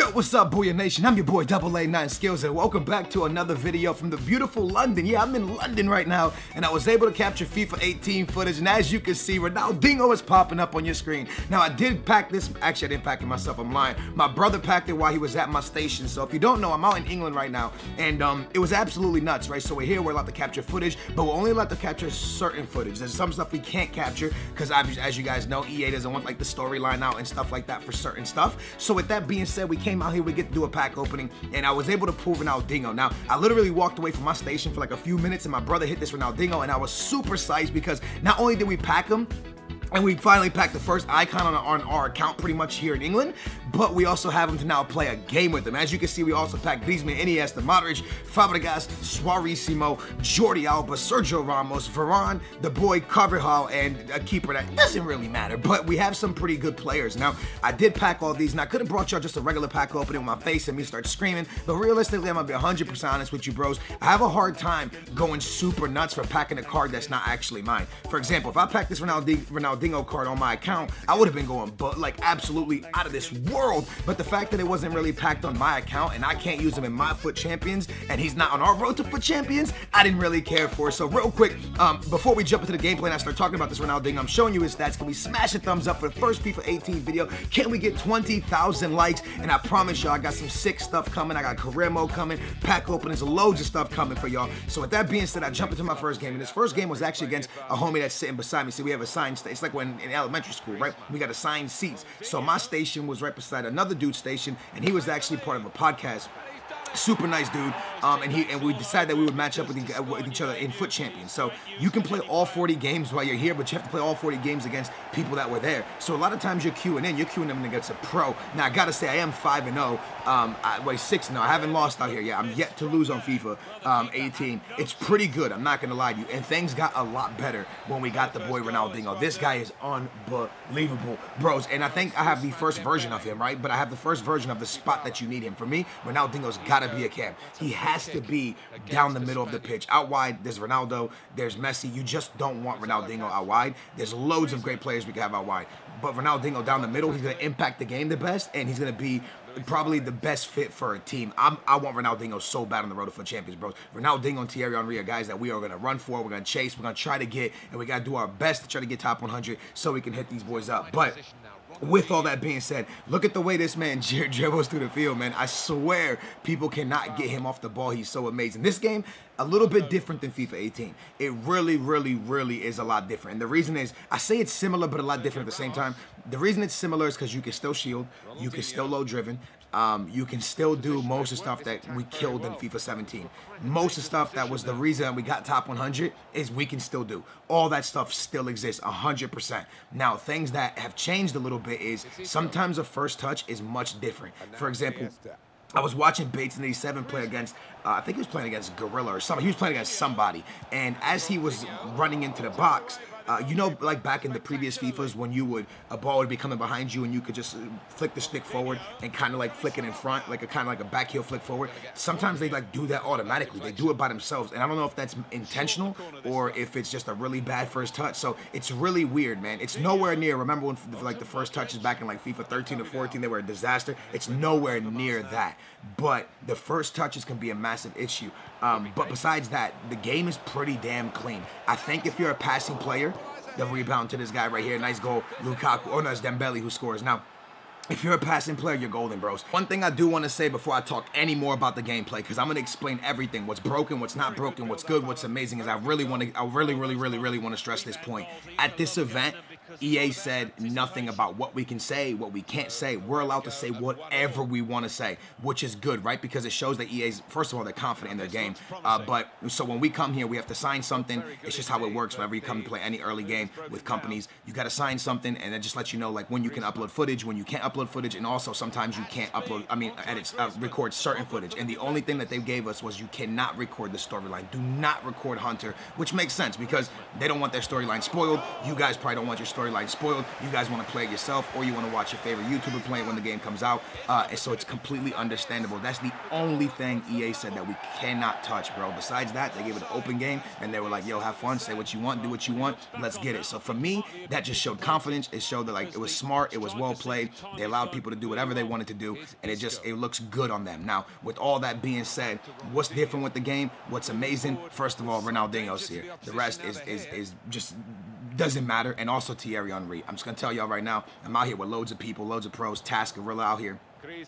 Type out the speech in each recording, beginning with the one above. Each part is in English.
Yo, what's up, Booyah Nation? I'm your boy Double A9 Skills, and welcome back to another video from the beautiful London. Yeah, I'm in London right now, and I was able to capture FIFA 18 footage, and as you can see, Ronaldinho is popping up on your screen. Now, I did pack this. Actually, I didn't pack it myself. I'm lying. My brother packed it while he was at my station, so if you don't know, I'm out in England right now, and it was absolutely nuts, right? So we're here, we're allowed to capture footage, but we're only allowed to capture certain footage. There's some stuff we can't capture, because as you guys know, EA doesn't want like the storyline out and stuff like that for certain stuff. So with that being said, we came out here, we get to do a pack opening, and I was able to prove Ronaldinho. Now, I literally walked away from my station for like a few minutes, and my brother hit this Ronaldinho, and I was super psyched because not only did we pack him, and we finally packed the first icon on our account pretty much here in England, but we also have him to now play a game with him. As you can see, we also packed Griezmann, Iniesta, Modric, Fabregas, Suarezimo, Jordi Alba, Sergio Ramos, Varane, the boy Carvajal, and a keeper that doesn't really matter, but we have some pretty good players. Now, I did pack all these, and I could have brought y'all just a regular pack opening with my face and me start screaming, but realistically, I'm gonna be 100% honest with you, bros. I have a hard time going super nuts for packing a card that's not actually mine. For example, if I packed this Ronaldinho card on my account, I would have been going like absolutely out of this world, but the fact that it wasn't really packed on my account and I can't use him in my FUT Champions and he's not on our road to FUT Champions, I didn't really care for. So real quick, before we jump into the gameplay and I start talking about this Ronaldinho, I'm showing you his stats. Can we smash a thumbs up for the first FIFA 18 video? Can we get 20,000 likes? And I promise y'all, I got some sick stuff coming. I got career mode coming, pack openings, loads of stuff coming for y'all. So with that being said, I jump into my first game, and this first game was actually against a homie that's sitting beside me. See, we have a signed state. It's like when in elementary school, right? We got assigned seats. So my station was right beside another dude's station, and he was actually part of a podcast. Super nice dude, and we decided that we would match up with each other in FUT Champions. So you can play all 40 games while you're here, but you have to play all 40 games against people that were there. So a lot of times you're queuing them against a pro. Now I gotta say, I am 5-0, 6-0. I haven't lost out here yet. I'm yet to lose on FIFA 18. It's pretty good, I'm not gonna lie to you. And things got a lot better when we got the boy Ronaldinho. This guy is unbelievable, bros. And I think I have the first version of him, right? But I have the first version of the spot that you need him. For me, Ronaldinho's gotta be a cam. He has to be down the middle of the pitch. Out wide, there's Ronaldo, there's Messi. You just don't want Ronaldinho out wide. There's loads of great players we can have out wide. But Ronaldinho down the middle, he's going to impact the game the best, and he's going to be probably the best fit for a team. I want Ronaldinho so bad on the road to FUT Champions, bros. Ronaldinho and Thierry Henry are guys that we are going to run for, we're going to chase, we're going to try to get, and we got to do our best to try to get top 100 so we can hit these boys up. But with all that being said, look at the way this man dribbles through the field, man. I swear people cannot get him off the ball. He's so amazing. This game, a little bit different than FIFA 18. It really, really, really is a lot different. And the reason is, I say it's similar but a lot different at the same time. The reason it's similar is because you can still shield, you can still low driven, you can still do most of the stuff that we killed in FIFA 17. Most of the stuff that was the reason we got top 100 is we can still do. All that stuff still exists 100%. Now, things that have changed a little bit is sometimes a first touch is much different. For example, I was watching Bates in 87 play against, I think he was playing against Gorilla or something. He was playing against somebody. And as he was running into the box, you know, like back in the previous FIFAs when a ball would be coming behind you and you could just flick the stick forward and kind of like flick it in front, like a kind of like a back heel flick forward. Sometimes they like do that automatically. They do it by themselves. And I don't know if that's intentional or if it's just a really bad first touch. So it's really weird, man. It's nowhere near, remember when like the first touches back in like FIFA 13 or 14, they were a disaster. It's nowhere near that. But the first touches can be a massive issue. But besides that, the game is pretty damn clean. I think if you're a passing player, the rebound to this guy right here, nice goal, Lukaku, oh no, it's Dembele who scores. Now, if you're a passing player, you're golden, bros. One thing I do want to say before I talk any more about the gameplay, because I'm going to explain everything, what's broken, what's not broken, what's good, what's amazing, is I really want to stress this point. At this event, EA said nothing about what we can say, what we can't say. We're allowed to say whatever we want to say, which is good, right? Because it shows that EA's, first of all, they're confident in their game. But so when we come here, we have to sign something. It's just how it works. Whenever you come to play any early game with companies, you got to sign something, and it just lets you know like when you can upload footage, when you can't upload footage, and also sometimes you can't record certain footage. And the only thing that they gave us was you cannot record the storyline. Do not record Hunter, which makes sense because they don't want their storyline spoiled. You guys probably don't want your storyline spoiled, you guys want to play it yourself, or you want to watch your favorite YouTuber play it when the game comes out. And so it's completely understandable. That's the only thing EA said that we cannot touch, bro. Besides that, they gave it an open game, and they were like, yo, have fun, say what you want, do what you want, let's get it. So for me, that just showed confidence. It showed that like it was smart, it was well played. They allowed people to do whatever they wanted to do, and it looks good on them. Now, with all that being said, what's different with the game? What's amazing? First of all, Ronaldinho's here. The rest is just doesn't matter. And also Thierry Henry. I'm just gonna tell y'all right now, I'm out here with loads of people, loads of pros. Taz Gorilla out here.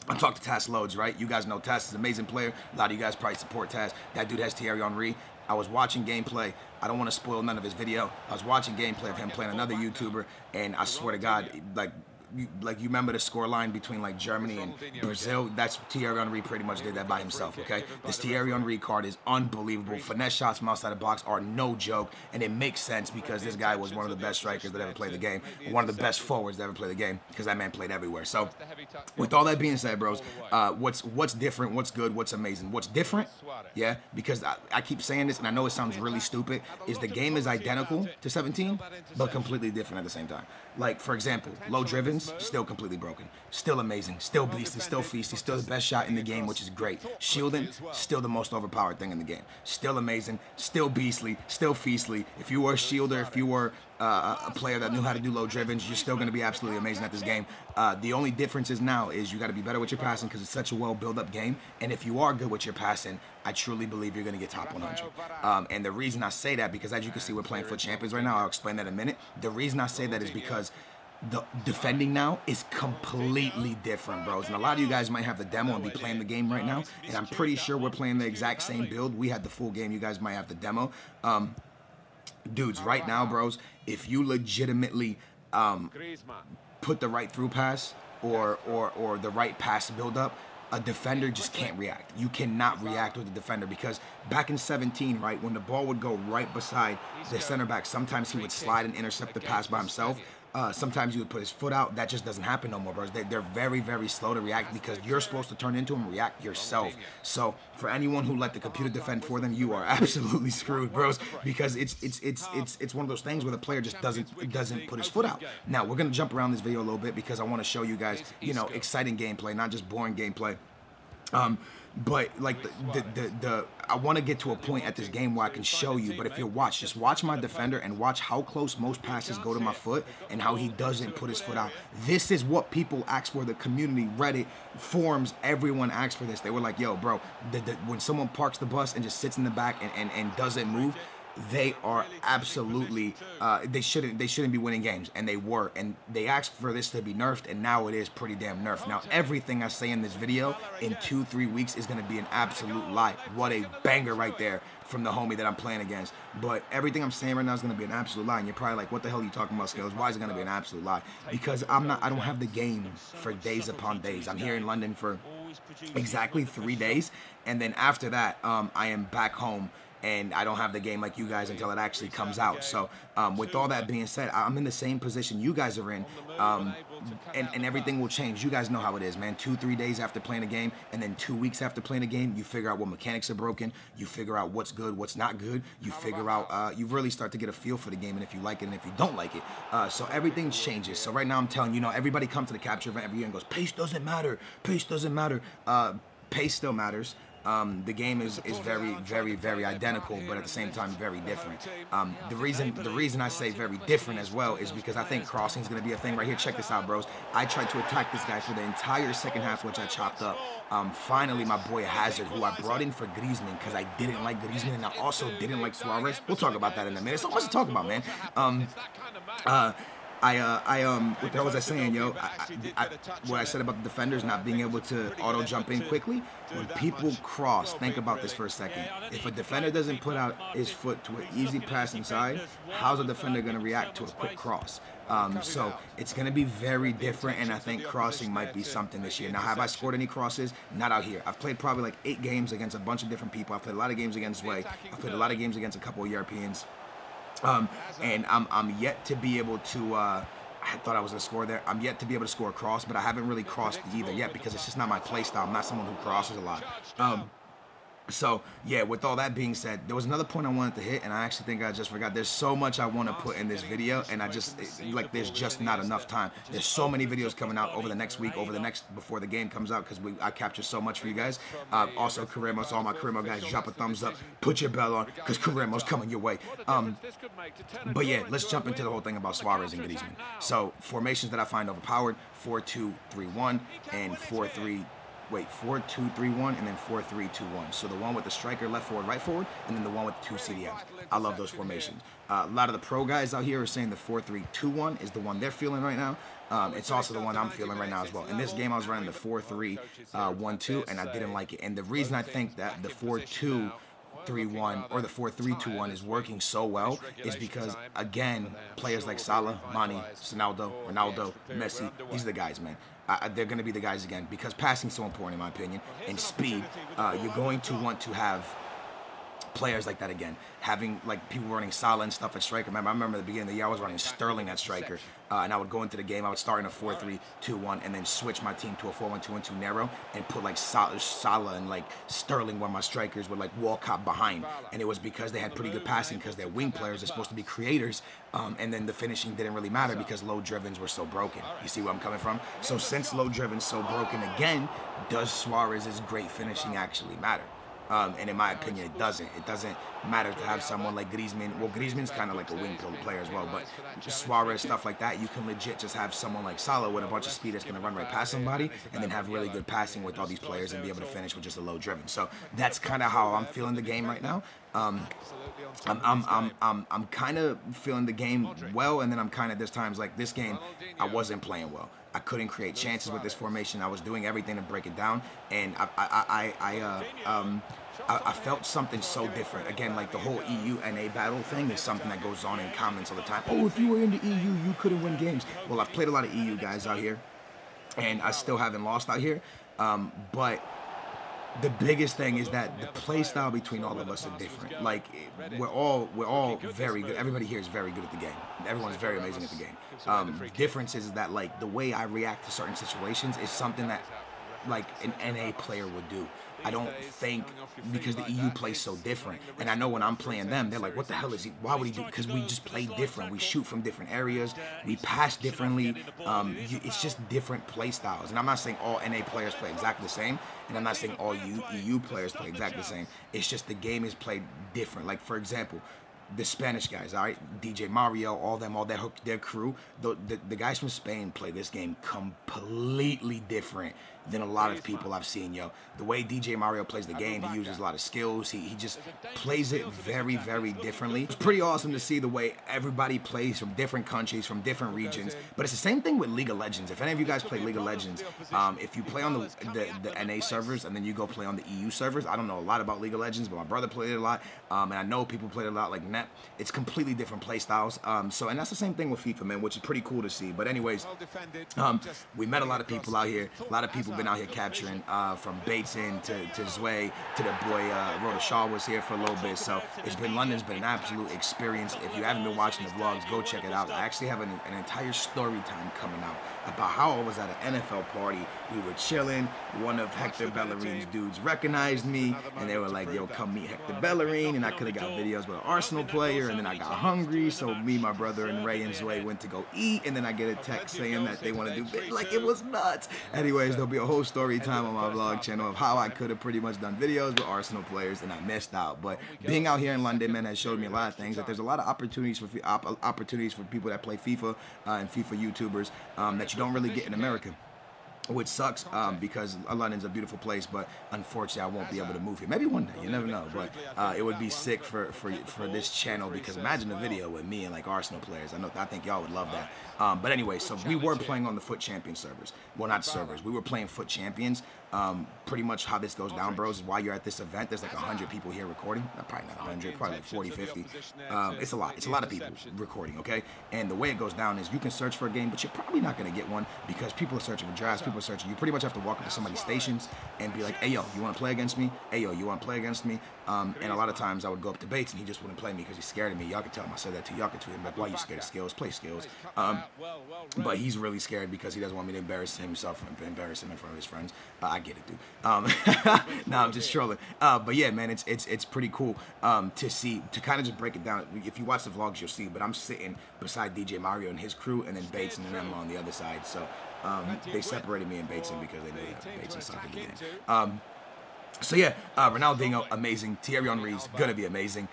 I talk to Taz loads, right? You guys know Taz is an amazing player. A lot of you guys probably support Taz. That dude has Thierry Henry. I was watching gameplay. I don't want to spoil none of his video. I was watching gameplay of him playing another YouTuber, and I swear to God, you remember the score line between like Germany and Brazil? That's Thierry Henry pretty much did that by himself, okay? This Thierry Henry card is unbelievable. Finesse shots from outside the box are no joke, and it makes sense because this guy was one of the best strikers that ever played the game, one of the best forwards that ever played the game, because that man played everywhere. So with all that being said, bros, what's different, what's good, what's amazing? What's different, yeah, because I keep saying this, and I know it sounds really stupid, is the game is identical to 17, but completely different at the same time. Like, for example, low drivens, still completely broken. Still amazing. Still beastly. Still feisty. Still the best shot in the game, which is great. Shielding, still the most overpowered thing in the game. Still amazing. Still beastly. Still feastly. If you were a shielder, if you were a player that knew how to do low drivens, you're still going to be absolutely amazing at this game. The only difference is now is you got to be better with your passing because it's such a well built up game. And if you are good with your passing, I truly believe you're going to get top 100. And the reason I say that, because as you can see, we're playing FUT Champions right now. I'll explain that in a minute. The reason I say that is because the defending now is completely different, bros. And a lot of you guys might have the demo and be playing the game right now. And I'm pretty sure we're playing the exact same build. We had the full game. You guys might have the demo. Dudes, right now, bros, if you legitimately put the right through pass or the right pass build up, a defender just can't react. You cannot react with a defender because back in 17, right, when the ball would go right beside the center back, sometimes he would slide and intercept the pass by himself. Sometimes he would put his foot out. That just doesn't happen no more, bros. They're very, very slow to react because you're supposed to turn into him and react yourself. So for anyone who let the computer defend for them, you are absolutely screwed, bros, because it's one of those things where the player just doesn't put his foot out. Now we're gonna jump around this video a little bit because I want to show you guys, you know, exciting gameplay, not just boring gameplay. But like I want to get to a point at this game where I can show you. But if you just watch my defender and watch how close most passes go to my foot and how he doesn't put his foot out. This is what people ask for. The community, Reddit, forums, everyone asked for this. They were like, yo, bro, when someone parks the bus and just sits in the back and doesn't move, they are absolutely they shouldn't be winning games, and they were, and they asked for this to be nerfed, and now it is pretty damn nerfed. Now everything I say in this video in 2-3 weeks is going to be an absolute lie. What a banger right there from the homie that I'm playing against. But everything I'm saying right now is going to be an absolute lie, and you're probably like, what the hell are you talking about, Skills? Why is it going to be an absolute lie? Because I don't have the game for days upon days. I'm here in London for exactly 3 days, and then after that I am back home, and I don't have the game like you guys until it actually comes out. So with all that being said, I'm in the same position you guys are in, and everything will change. You guys know how it is, man. 2-3 days after playing a game, and then 2 weeks after playing a game, you figure out what mechanics are broken, you figure out what's good, what's not good, you figure out, you really start to get a feel for the game, and if you like it and if you don't like it. So everything changes. So right now I'm telling you, everybody comes to the capture event every year and goes, pace doesn't matter, pace doesn't matter. Pace still matters. The game is very, very, very identical, but at the same time very different. The reason I say very different as well is because I think crossing is going to be a thing right here. Check this out, bros. I tried to attack this guy for the entire second half, which I chopped up. Finally, my boy Hazard, who I brought in for Griezmann because I didn't like Griezmann and I also didn't like Suarez. We'll talk about that in a minute. So much to talk about, man. What the hell was I saying, yo? What I said about the defenders not being able to auto jump in quickly. When people cross, think about this for a second. If a defender doesn't put out his foot to an easy pass inside, how's a defender going to react to a quick cross? So it's going to be very different, and I think crossing might be something this year. Now, have I scored any crosses? Not out here. I've played probably like 8 games against a bunch of different people. I've played a lot of games against Way. I've played a lot of games against a couple of Europeans. And I'm yet to be able to, I thought I was going to score there. I'm yet to be able to score a cross, but I haven't really crossed either yet because it's just not my play style. I'm not someone who crosses a lot. So, yeah, with all that being said, there was another point I wanted to hit, and I actually think I just forgot. There's so much I want to put in this video, and like, there's just not enough time. There's so many videos coming out over the next week, before the game comes out, because I capture so much for you guys. Also, Caremos, all my Caremo guys, drop a thumbs up, put your bell on, because Caremo's coming your way. But yeah, let's jump into the whole thing about Suarez and Griezmann. So, formations that I find overpowered, 4-2-3-1 and 4-3. Wait, 4-2-3-1 and then 4-3-2-1. So the one with the striker, left forward, right forward, and then the one with the two CDMs. I love those formations. A lot of the pro guys out here are saying the 4-3-2-1 is the one they're feeling right now. It's also the one I'm feeling right now as well. In this game, I was running the 4-3-1-2, and I didn't like it. And the reason I think that the 4-2-3-1 or the 4-3-2-1 is working so well is because, again, players like Salah, Mane, Ronaldo, Messi, these are the guys, man. They're going to be the guys again because passing is so important in my opinion, and speed. You're going to want to have players like that again. Having like people running Salah and stuff at striker. I remember at the beginning of the year I was running Sterling at striker, and I would go into the game. I would start in a 4-3-2-1 and then switch my team to a 4-1-2-1-2 narrow and put like Salah and like Sterling where my strikers were like Walcott behind. And it was because they had pretty good passing because they're wing players. They're supposed to be creators, and then the finishing didn't really matter because low drivens were so broken. You see where I'm coming from? So since low driven's so broken again, does Suarez's great finishing actually matter? And in my opinion, it doesn't. It doesn't matter to have someone like Griezmann. Well, Griezmann's kind of like a wing player as well, but Suarez, stuff like that, you can legit just have someone like Salah with a bunch of speed that's going to run right past somebody and then have really good passing with all these players and be able to finish with just a low driven. So that's kind of how I'm feeling the game right now. I'm kind of feeling the game well, and then I'm kind of, there's times like this game, I wasn't playing well. I couldn't create chances with this formation. I was doing everything to break it down, and I felt something so different. Again, like the whole EU-NA battle thing is something that goes on in comments all the time. Oh, if you were in the EU, you couldn't win games. Well, I've played a lot of EU guys out here, and I still haven't lost out here, but the biggest thing is that the play style between all of us are different. Like we're all very good. Everybody here is very good at the game. Everyone's very amazing at the game. Difference is that like the way I react to certain situations is something that like an NA player would do. I don't think, because the EU plays so different, and I know when I'm playing them, they're like, what the hell is he, why would he do, because we just play different, we shoot from different areas, we pass differently, it's just different play styles, and I'm not saying all NA players play exactly the same, and I'm not saying all EU players play exactly the same, it's just the game is played different. Like for example, the Spanish guys, all right, DJ Mario, all their crew, the guys from Spain play this game completely different than a lot of people I've seen, yo. The way DJ Mario plays the game, he uses a lot of skills. He just plays it very, very differently. It's pretty awesome to see the way everybody plays from different countries, from different regions. But it's the same thing with League of Legends. If any of you guys play League of Legends, if you play on the NA servers and then you go play on the EU servers, I don't know a lot about League of Legends, but my brother played it a lot, and I know people played it a lot like Net. It's completely different play styles. And that's the same thing with FIFA, man, which is pretty cool to see. But anyways, we met a lot of people out here. A lot of people been out here capturing, from Bateson to Zway to the boy Rhoda Shaw was here for a little bit. So London's been an absolute experience. If you haven't been watching the vlogs, go check it out. I actually have an entire story time coming out about how I was at an NFL party. We were chilling. One of Hector Bellerin's dudes recognized me, and they were like, yo, come meet Hector Bellerin. And I could have got videos with an Arsenal player, and then I got hungry, so me, my brother, and Ray and Zway went to go eat, and then I get a text saying that they want to do videos. Like, it was nuts. Anyways, there'll be a whole story time on my vlog channel of how I could have pretty much done videos with Arsenal players, and I missed out. But being out here in London, man, has showed me a lot of things, that there's a lot of opportunities for people that play FIFA and FIFA YouTubers that you don't really get in America. Which sucks because London's a beautiful place, but unfortunately I won't be able to move here. Maybe one day, you never know. But it would be sick for this channel, because imagine a video with me and like Arsenal players. I think y'all would love that. But anyway, so we were playing on the Foot Champion servers. Well, not servers. We were playing Foot Champions. Pretty much how this goes down, bros, is while you're at this event, there's like 100 people here recording. Probably not 100, probably like 40, 50. It's a lot. It's a lot of people recording, okay? And the way it goes down is you can search for a game, but you're probably not going to get one because people are searching for drafts, people are searching. You pretty much have to walk up to somebody's stations and be like, hey, yo, you want to play against me? Hey, yo, you want to play against me? And a lot of times I would go up to Bates and he just wouldn't play me because he's scared of me. Y'all can tell him I said that to you. Y'all can tweet him like, why you scared of skills? Play skills. But he's really scared because he doesn't want me to embarrass himself and embarrass him in front of his friends. I I get it, dude. No, I'm just trolling. But yeah, man, it's pretty cool to see, to kind of just break it down. If you watch the vlogs, you'll see. But I'm sitting beside DJ Mario and his crew, and then Bates and them on the other side. So they separated me and Bateson because they knew that Bateson sucked at the game. So yeah, Ronaldinho, amazing. Thierry Henry's gonna be amazing.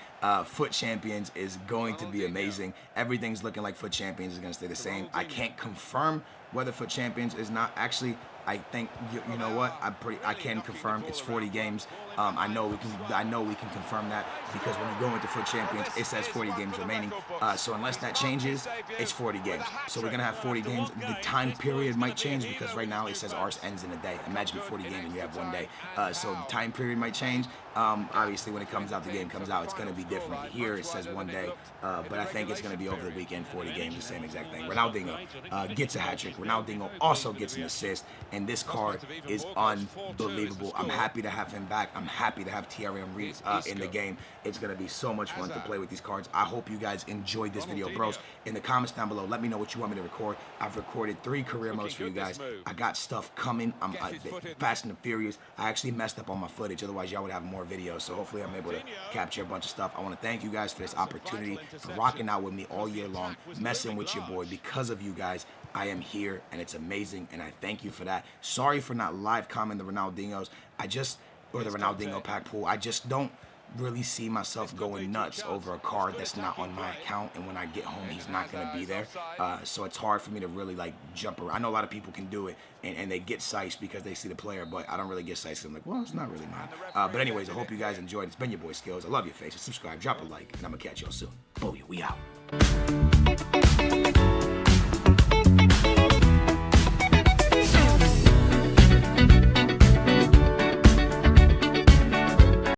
Foot Champions is going to be amazing. Everything's looking like Foot Champions is gonna stay the same. I can't confirm whether Foot Champions is not. Actually, I think you know what? I can confirm it's 40 games. I know we can confirm that because when you go into Foot Champions, it says 40 games remaining. So unless that changes, it's 40 games. So we're gonna have 40 games. The time period might change because right now it says ours ends in a day. Imagine 40 games and you have 1 day. So the time period might change. Obviously, when it comes out, the game comes out, it's gonna be different. Here it says 1 day, but I think it's gonna be over the weekend, 40 games, the same exact thing. Ronaldinho gets a hat trick. Ronaldinho also gets an assist, and this card is unbelievable. I'm happy to have him back. I'm happy to have Thierry Henry in the game. It's gonna be so much fun to play with these cards. I hope you guys enjoyed this video, bros. In the comments down below, let me know what you want me to record. I've recorded 3 career modes for you guys. I got stuff coming. I'm Fast and the Furious. I actually messed up on my footage, otherwise y'all would have more videos. So hopefully I'm able to capture a bunch of stuff. I want to thank you guys for this opportunity, for rocking out with me all year long, messing with your boy. Because of you guys, I am here, and it's amazing, and I thank you for that. Sorry for not live commenting the Ronaldinhos. Or the Ronaldinho pack pool. I just don't really see myself going nuts over a card that's not on my account, and when I get home he's not going to be there, so it's hard for me to really like jump around. I know a lot of people can do it and they get sized because they see the player, but I don't really get sized. I'm like, well, it's not really mine. But anyways, I hope you guys enjoyed. It's been your boy Skills. I love your faces. Subscribe, drop a like, and I'm gonna catch y'all soon. Booyah, we out.